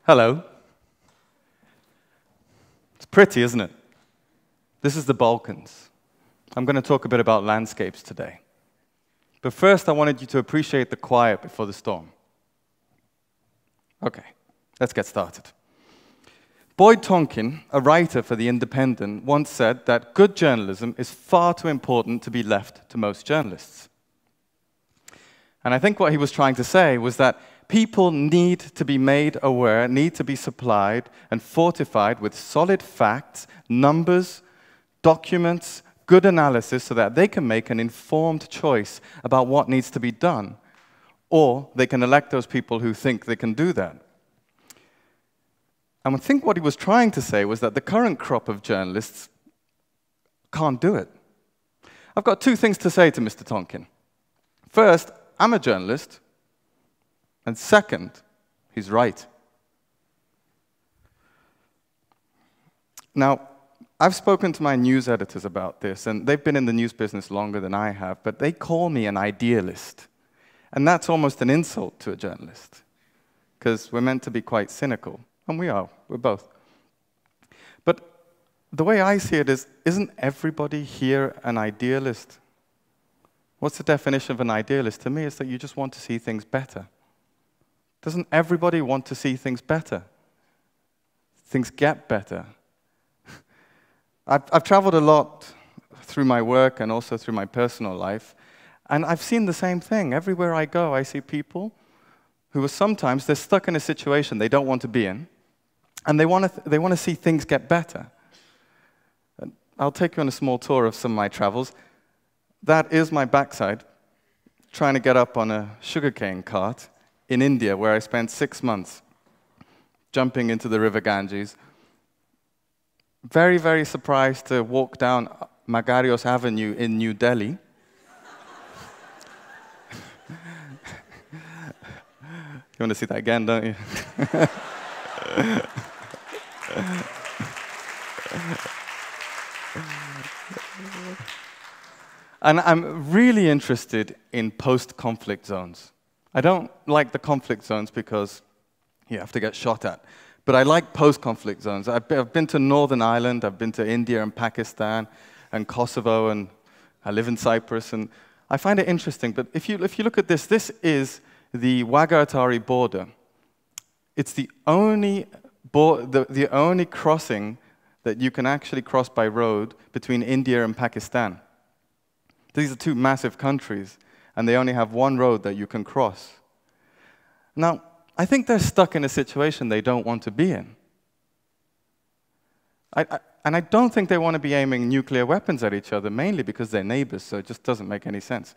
Hello. It's pretty, isn't it? This is the Balkans. I'm going to talk a bit about landscapes today. But first, I wanted you to appreciate the quiet before the storm. Okay, let's get started. Boyd Tonkin, a writer for The Independent, once said that good journalism is far too important to be left to most journalists. And I think what he was trying to say was that people need to be made aware, need to be supplied and fortified with solid facts, numbers, documents, good analysis so that they can make an informed choice about what needs to be done. Or they can elect those people who think they can do that. And I think what he was trying to say was that the current crop of journalists can't do it. I've got two things to say to Mr. Tonkin. First, I'm a journalist. And second, he's right. Now, I've spoken to my news editors about this, and they've been in the news business longer than I have, but they call me an idealist. And that's almost an insult to a journalist, because we're meant to be quite cynical. And we are. We're both. But the way I see it is, isn't everybody here an idealist? What's the definition of an idealist? To me, it's that you just want to see things better. Doesn't everybody want to see things better? Things get better. I've traveled a lot through my work and also through my personal life, and I've seen the same thing. Everywhere I go, I see people who are sometimes, they're stuck in a situation they don't want to be in, and they want to see things get better. And I'll take you on a small tour of some of my travels. That is my backside, trying to get up on a sugarcane cart in India, where I spent 6 months jumping into the river Ganges. Very, very surprised to walk down Magarios Avenue in New Delhi. You want to see that again, don't you? And I'm really interested in post-conflict zones. I don't like the conflict zones because you have to get shot at. But I like post-conflict zones. I've been to Northern Ireland, I've been to India and Pakistan and Kosovo, and I live in Cyprus, and I find it interesting. But if you look at this, this is the Wagah-Atari border. It's the only crossing that you can actually cross by road between India and Pakistan. These are two massive countries, and they only have one road that you can cross. Now, I think they're stuck in a situation they don't want to be in. And I don't think they want to be aiming nuclear weapons at each other, mainly because they're neighbors, so it just doesn't make any sense.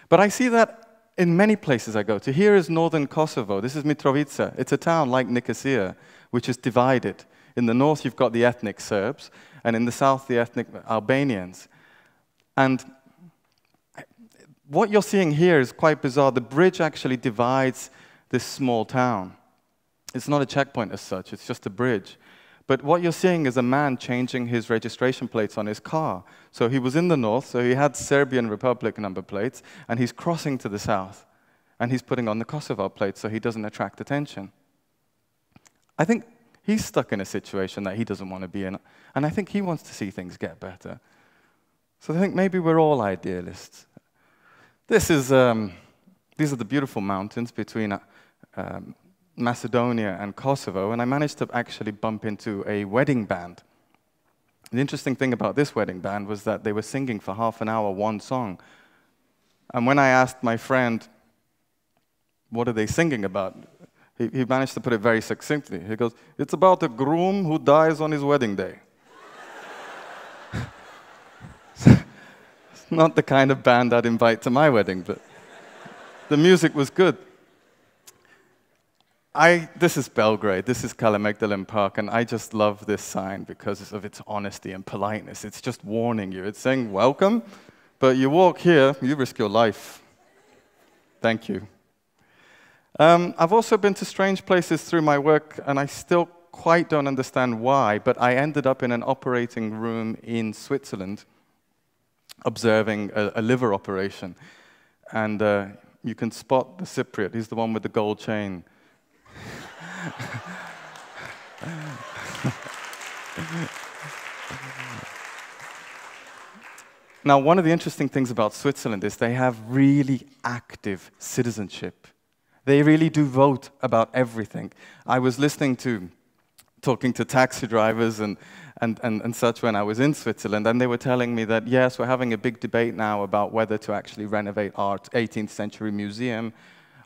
But I see that in many places I go to. Here is northern Kosovo. This is Mitrovica. It's a town like Nicosia, which is divided. In the north, you've got the ethnic Serbs, and in the south, the ethnic Albanians. And what you're seeing here is quite bizarre. The bridge actually divides this small town. It's not a checkpoint as such, it's just a bridge. But what you're seeing is a man changing his registration plates on his car. So he was in the north, so he had Serbian Republic number plates, and he's crossing to the south. And he's putting on the Kosovo plate so he doesn't attract attention. I think he's stuck in a situation that he doesn't want to be in, and I think he wants to see things get better. So I think maybe we're all idealists. These are the beautiful mountains between Macedonia and Kosovo, and I managed to actually bump into a wedding band. The interesting thing about this wedding band was that they were singing for half an hour one song. And when I asked my friend, what are they singing about? He managed to put it very succinctly. He goes, it's about a groom who dies on his wedding day. It's not the kind of band I'd invite to my wedding, but the music was good. This is Belgrade, this is Kalemegdalen Park, and I just love this sign because of its honesty and politeness. It's just warning you. It's saying, welcome, but you walk here, you risk your life. Thank you. I've also been to strange places through my work, and I still quite don't understand why, but I ended up in an operating room in Switzerland observing a liver operation. And you can spot the Cypriot. He's the one with the gold chain. Now, one of the interesting things about Switzerland is they have really active citizenship. They really do vote about everything. I was talking to taxi drivers and such when I was in Switzerland, and they were telling me that, yes, we're having a big debate now about whether to actually renovate our 18th century museum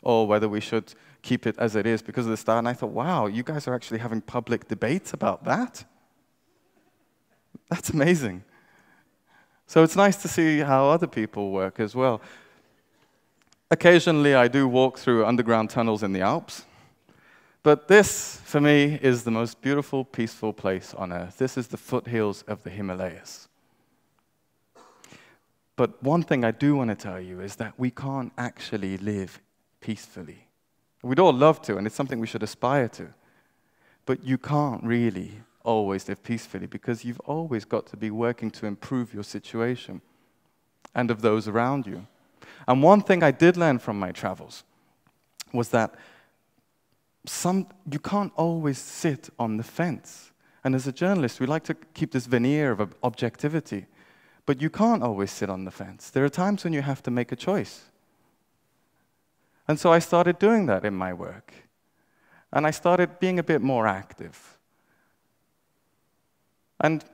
or whether we should keep it as it is because of the style. And I thought, wow, you guys are actually having public debates about that? That's amazing. So it's nice to see how other people work as well. Occasionally, I do walk through underground tunnels in the Alps. But this, for me, is the most beautiful, peaceful place on earth. This is the foothills of the Himalayas. But one thing I do want to tell you is that we can't actually live peacefully. We'd all love to, and it's something we should aspire to. But you can't really always live peacefully because you've always got to be working to improve your situation and of those around you. And one thing I did learn from my travels was that you can't always sit on the fence. And as a journalist, we like to keep this veneer of objectivity. But you can't always sit on the fence. There are times when you have to make a choice. And so I started doing that in my work. And I started being a bit more active. And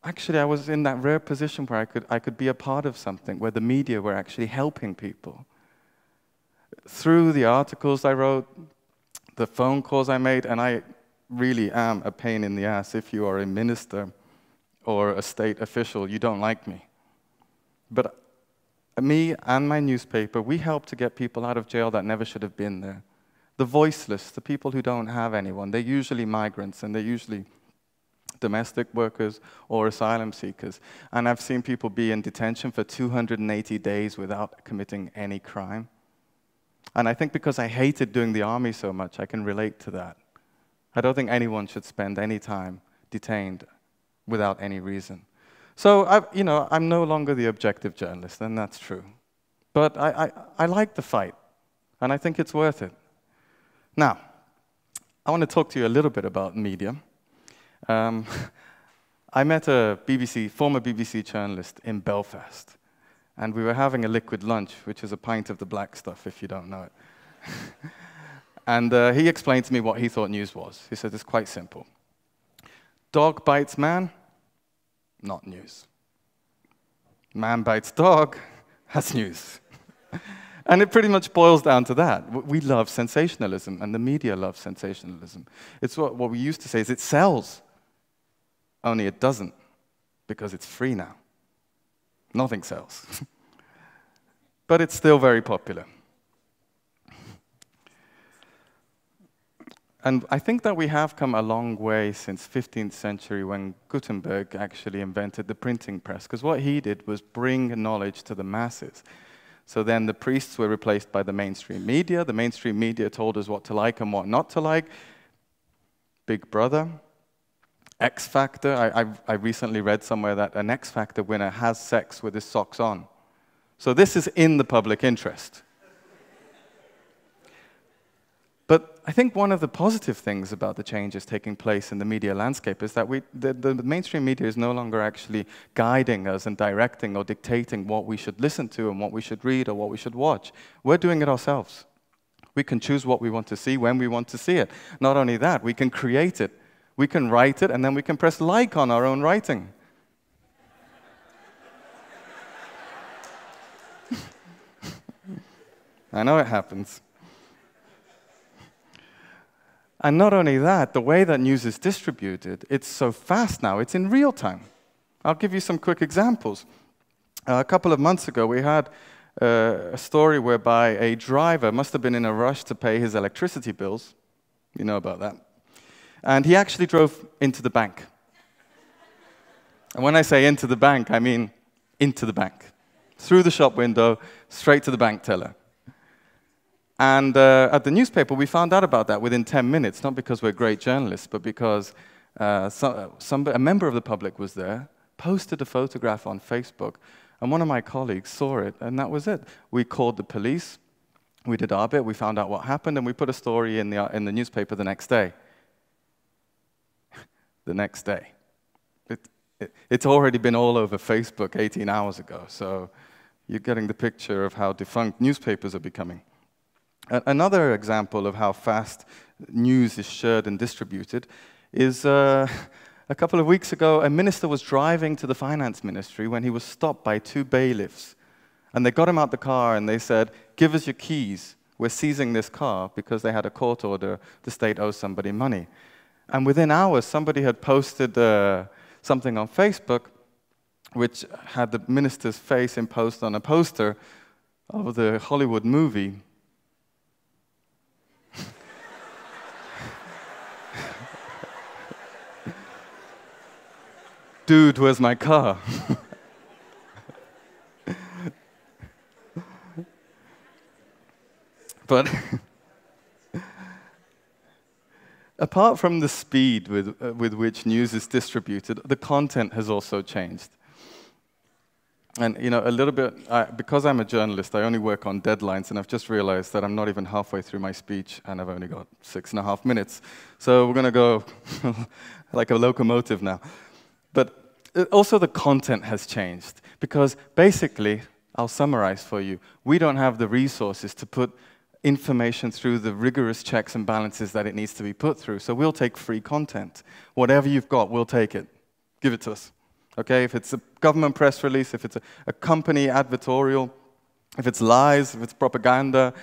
actually, I was in that rare position where I could be a part of something, where the media were actually helping people. Through the articles I wrote, the phone calls I made, and I really am a pain in the ass. If you are a minister or a state official, you don't like me. But me and my newspaper, we help to get people out of jail that never should have been there. The voiceless, the people who don't have anyone, they're usually migrants, and they're usually domestic workers or asylum seekers. And I've seen people be in detention for 280 days without committing any crime. And I think because I hated doing the army so much, I can relate to that. I don't think anyone should spend any time detained without any reason. So, I'm no longer the objective journalist, and that's true. But I like the fight, and I think it's worth it. Now, I want to talk to you a little bit about media. I met a former BBC journalist in Belfast, and we were having a liquid lunch, which is a pint of the black stuff, if you don't know it. And he explained to me what he thought news was. He said it's quite simple. Dog bites man, not news. Man bites dog, that's news. And it pretty much boils down to that. We love sensationalism, and the media loves sensationalism. It's what we used to say is it sells. Only it doesn't, because it's free now. Nothing sells. But it's still very popular. And I think that we have come a long way since 15th century when Gutenberg actually invented the printing press, because what he did was bring knowledge to the masses. So then the priests were replaced by the mainstream media. The mainstream media told us what to like and what not to like. Big Brother. X Factor. I recently read somewhere that an X Factor winner has sex with his socks on. So this is in the public interest. But I think one of the positive things about the changes taking place in the media landscape is that the mainstream media is no longer actually guiding us and directing or dictating what we should listen to and what we should read or what we should watch. We're doing it ourselves. We can choose what we want to see when we want to see it. Not only that, we can create it. We can write it, and then we can press like on our own writing. I know it happens. And not only that, the way that news is distributed, it's so fast now, it's in real time. I'll give you some quick examples. A couple of months ago, we had a story whereby a driver must have been in a rush to pay his electricity bills. You know about that. And he actually drove into the bank. And when I say into the bank, I mean into the bank. Through the shop window, straight to the bank teller. And at the newspaper, we found out about that within 10 minutes, not because we're great journalists, but because a member of the public was there, posted a photograph on Facebook, and one of my colleagues saw it, and that was it. We called the police. We did our bit, we found out what happened, and we put a story in the newspaper the next day. The next day. It's already been all over Facebook 18 hours ago, so you're getting the picture of how defunct newspapers are becoming. Another example of how fast news is shared and distributed is a couple of weeks ago, a minister was driving to the finance ministry when he was stopped by 2 bailiffs. And they got him out the car and they said, "Give us your keys. We're seizing this car," because they had a court order, the state owes somebody money. And within hours, somebody had posted something on Facebook which had the minister's face imposed on a poster of the Hollywood movie. "Dude, where's my car?" But apart from the speed with which news is distributed, the content has also changed. And a little bit, because I'm a journalist, I only work on deadlines, and I've just realized that I'm not even halfway through my speech, and I've only got 6.5 minutes. So we're going to go like a locomotive now. But also the content has changed, because basically, I'll summarize for you, we don't have the resources to put information through the rigorous checks and balances that it needs to be put through. So we'll take free content. Whatever you've got, we'll take it. Give it to us. Okay? If it's a government press release, if it's a company advertorial, if it's lies, if it's propaganda,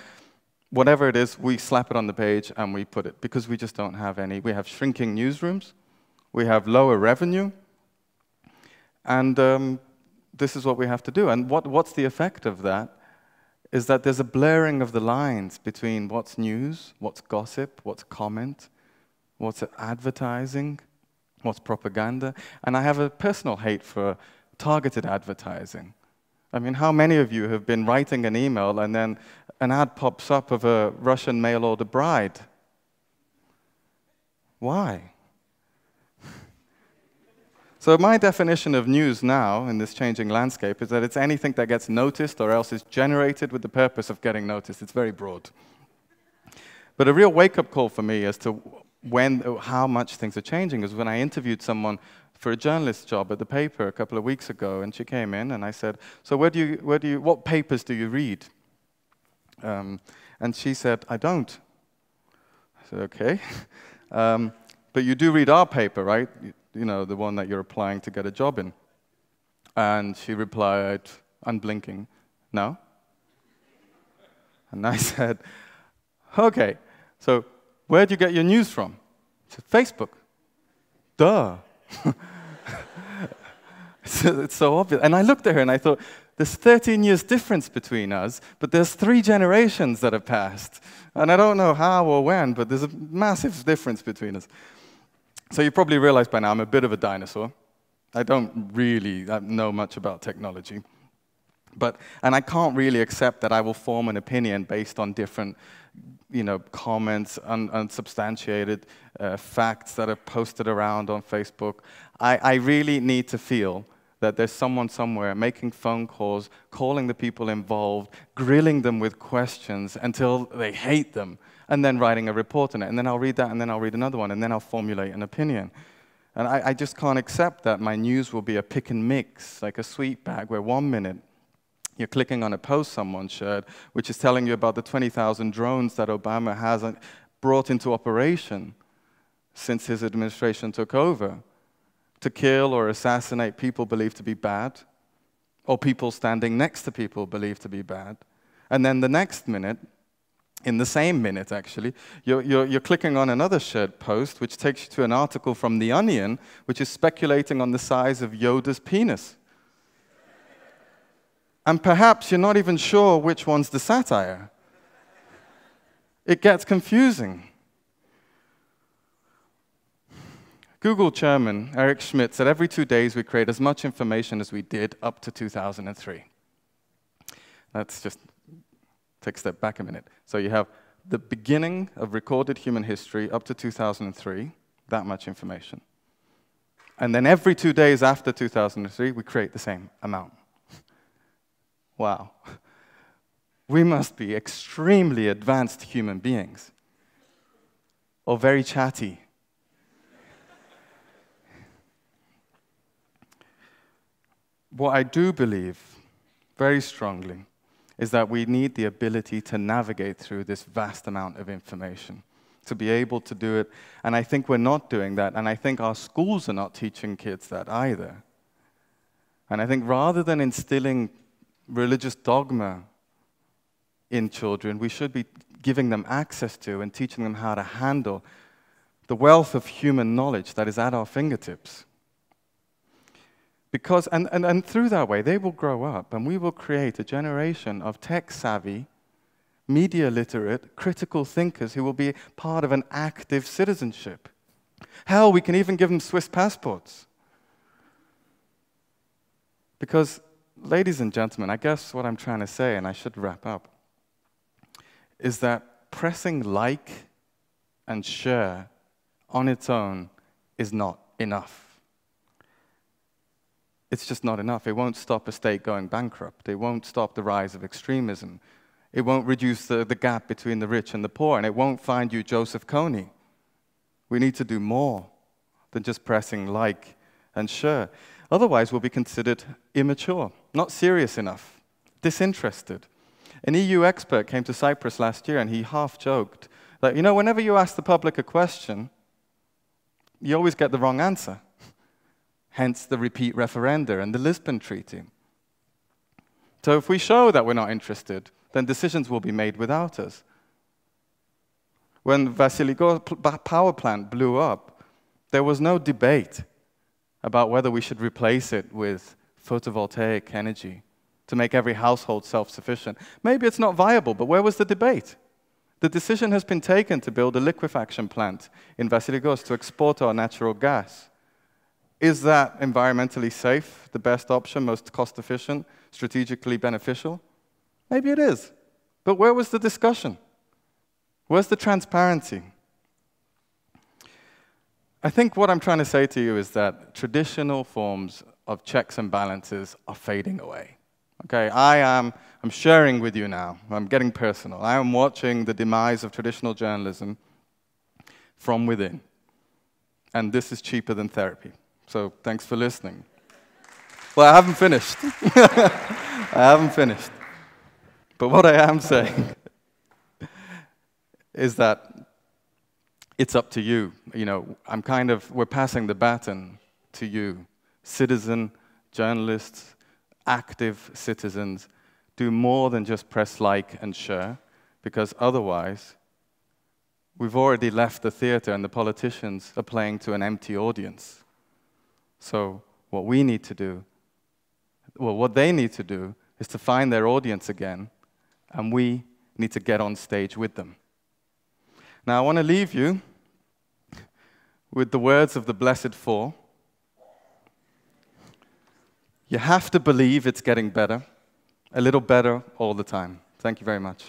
whatever it is, we slap it on the page and we put it, because we just don't have any. We have shrinking newsrooms, we have lower revenue, and this is what we have to do. And what's the effect of that? Is that there's a blurring of the lines between what's news, what's gossip, what's comment, what's advertising, what's propaganda. And I have a personal hate for targeted advertising. I mean, how many of you have been writing an email and then an ad pops up of a Russian mail-order bride? Why? So my definition of news now, in this changing landscape, is that it's anything that gets noticed or else is generated with the purpose of getting noticed. It's very broad. But a real wake-up call for me as to how much things are changing is when I interviewed someone for a journalist job at the paper a couple of weeks ago, and she came in and I said, "So what papers do you read?" And she said, "I don't." I said, "Okay. But you do read our paper, right? The one that you're applying to get a job in." And she replied, unblinking, "No." And I said, "Okay, so where do you get your news from?" She said, "Facebook." Duh. It's so obvious. And I looked at her and I thought, there's 13 years difference between us, but there's 3 generations that have passed. And I don't know how or when, but there's a massive difference between us. So you probably realize by now I'm a bit of a dinosaur. I don't really know much about technology. And I can't really accept that I will form an opinion based on different comments, unsubstantiated facts that are posted around on Facebook. I really need to feel that there's someone somewhere making phone calls, calling the people involved, grilling them with questions until they hate them, and then writing a report on it. And then I'll read that, and then I'll read another one, and then I'll formulate an opinion. And I just can't accept that my news will be a pick and mix, like a sweet bag, where 1 minute you're clicking on a post someone shared, which is telling you about the 20,000 drones that Obama has brought into operation since his administration took over to kill or assassinate people believed to be bad, or people standing next to people believed to be bad. And then the next minute, in the same minute, actually, you're clicking on another shared post, which takes you to an article from The Onion, which is speculating on the size of Yoda's penis. And perhaps you're not even sure which one's the satire. It gets confusing. Google chairman Eric Schmidt said, "Every 2 days we create as much information as we did up to 2003. Let's just take a step back a minute. So you have the beginning of recorded human history up to 2003, that much information. And then every 2 days after 2003, we create the same amount. Wow. we must be extremely advanced human beings, or very chatty. What I do believe, very strongly, is that we need the ability to navigate through this vast amount of information, to be able to do it. And I think we're not doing that, and I think our schools are not teaching kids that either. And I think rather than instilling religious dogma in children, we should be giving them access to and teaching them how to handle the wealth of human knowledge that is at our fingertips. Because, and through that way, they will grow up, and we will create a generation of tech-savvy, media-literate, critical thinkers who will be part of an active citizenship. Hell, we can even give them Swiss passports. Because, ladies and gentlemen, I guess what I'm trying to say, and I should wrap up, is that pressing like and share on its own is not enough. It's just not enough. It won't stop a state going bankrupt. It won't stop the rise of extremism. It won't reduce the gap between the rich and the poor, and it won't find you Joseph Kony. We need to do more than just pressing like and share. Otherwise, we'll be considered immature, not serious enough, disinterested. An EU expert came to Cyprus last year, and he half joked that, you know, whenever you ask the public a question, you always get the wrong answer. Hence the repeat referenda and the Lisbon Treaty. So if we show that we're not interested, then decisions will be made without us. When Vasilikos power plant blew up, there was no debate about whether we should replace it with photovoltaic energy to make every household self-sufficient. Maybe it's not viable, but where was the debate? The decision has been taken to build a liquefaction plant in Vasilikos to export our natural gas. Is that environmentally safe, the best option, most cost-efficient, strategically beneficial? Maybe it is. But where was the discussion? Where's the transparency? I think what I'm trying to say to you is that traditional forms of checks and balances are fading away. Okay, I'm sharing with you now. I'm getting personal. I am watching the demise of traditional journalism from within. And this is cheaper than therapy. So thanks for listening. Well, I haven't finished. I haven't finished. But what I am saying is that it's up to you. You know, we're passing the baton to you, citizen, journalists, active citizens. Do more than just press like and share, because otherwise, we've already left the theater and the politicians are playing to an empty audience. So what we need to do, well, what they need to do is to find their audience again, and we need to get on stage with them. Now, I want to leave you with the words of the Blessed Four. You have to believe it's getting better, a little better all the time. Thank you very much.